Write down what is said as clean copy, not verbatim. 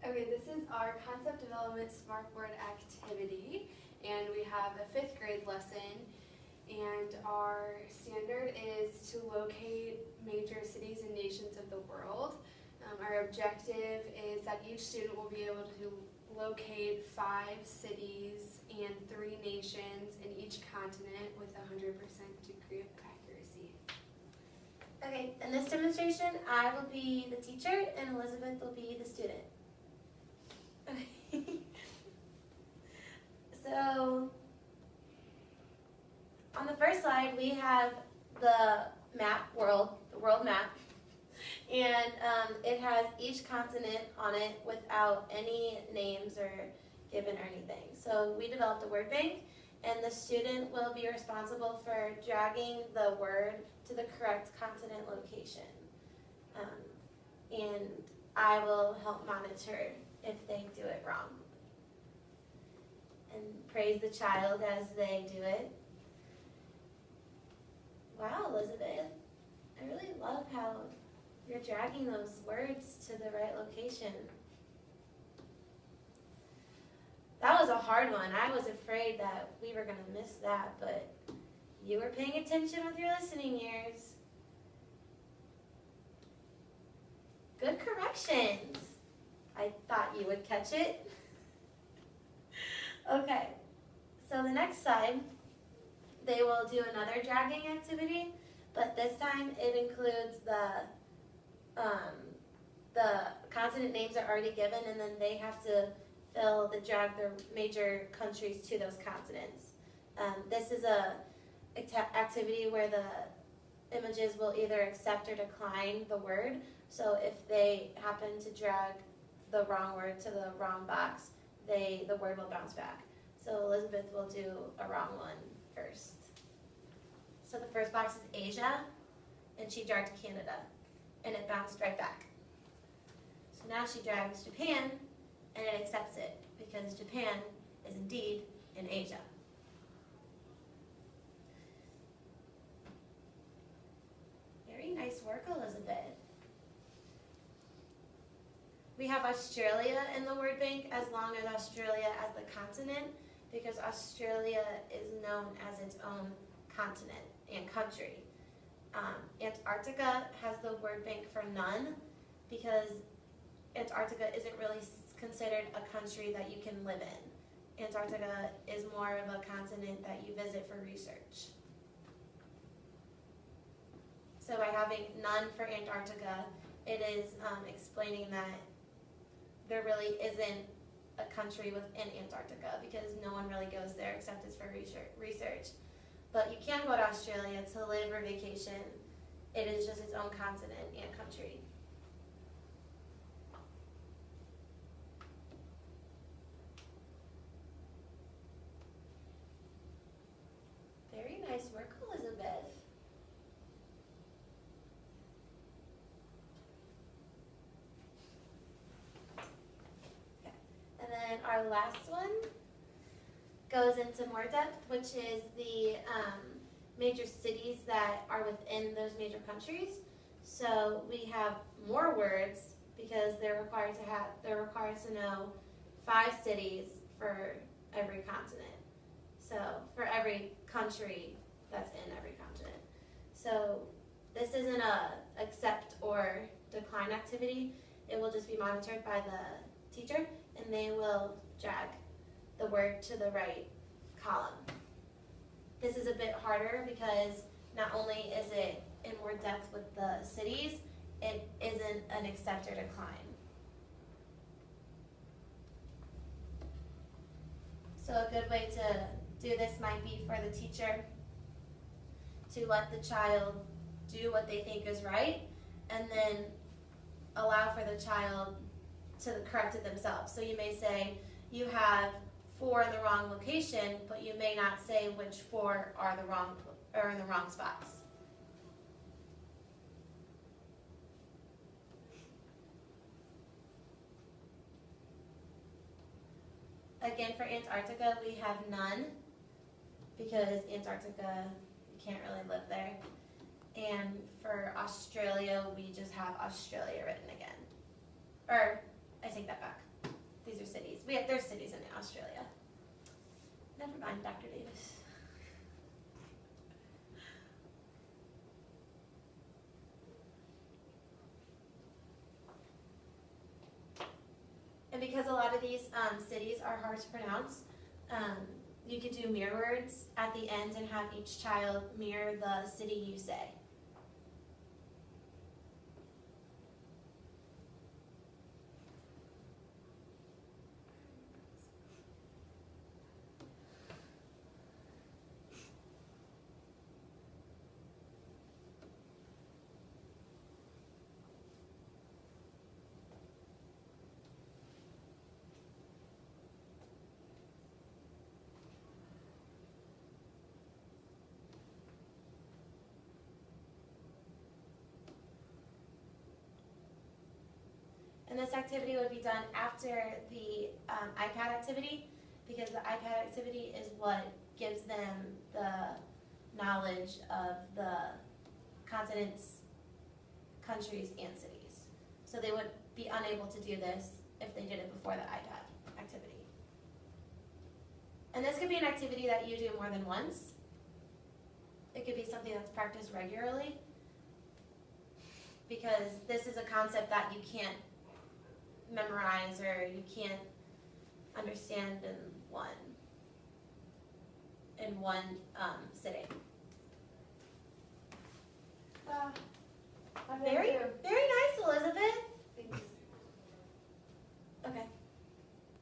Okay, this is our concept development smartboard activity, and we have a 5th grade lesson, and our standard is to locate major cities and nations of the world. Our objective is that each student will be able to locate 5 cities and 3 nations in each continent with a 100% degree of accuracy. Okay, in this demonstration, I will be the teacher and Elizabeth will be the student. Okay. So, on the first slide, we have the world map, and it has each continent on it without any names or given or anything. So we developed a word bank, and the student will be responsible for dragging the word to the correct continent location. And I will help monitor if they do it wrong. And praise the child as they do it. Wow, Elizabeth, I really love how you're dragging those words to the right location. That was a hard one. I was afraid that we were going to miss that, but you were paying attention with your listening ears. Good corrections. I thought you would catch it. Okay, so the next slide, they will do another dragging activity, but this time it includes the continent names are already given, and then they have to drag their major countries to those continents. This is a activity where the images will either accept or decline the word. So if they happen to drag the wrong word to the wrong box, the word will bounce back. So Elizabeth will do a wrong one first. So the first box is Asia, and she dragged Canada, and it bounced right back. So now she drags Japan, and it accepts it, because Japan is indeed in Asia. Very nice work, Elizabeth. We have Australia in the word bank as long as Australia as the continent, because Australia is known as its own continent and country. Antarctica has the word bank for none, because Antarctica isn't really considered a country that you can live in. Antarctica is more of a continent that you visit for research. So by having none for Antarctica, it is explaining that there really isn't a country within Antarctica, because no one really goes there except it's for research. But you can go to Australia to live or vacation. It is just its own continent and country. Very nice work, Elizabeth. And then our last one goes into more depth, which is the major cities that are within those major countries. So we have more words because they're required to know 5 cities for every continent. So for every country that's in every continent. So this isn't a accept or decline activity. It will just be monitored by the teacher, and they will drag the word to the right column. This is a bit harder because not only is it in more depth with the cities, it isn't an accept or decline. So a good way to do this might be for the teacher to let the child do what they think is right, and then allow for the child to correct it themselves. So you may say you have 4 in the wrong location, but you may not say which 4 are in the wrong spots. Again, for Antarctica, we have none, because Antarctica, you can't really live there. And for Australia, we just have Australia written again. Or, I take that back. fine, Dr. Davis. And because a lot of these cities are hard to pronounce, you could do mirror words at the end and have each child mirror the city you say. And this activity would be done after the iPad activity, because the iPad activity is what gives them the knowledge of the continents, countries, and cities. So they would be unable to do this if they did it before the iPad activity. And this could be an activity that you do more than once. It could be something that's practiced regularly, because this is a concept that you can't memorize or you can't understand in one sitting. I've been Mary? through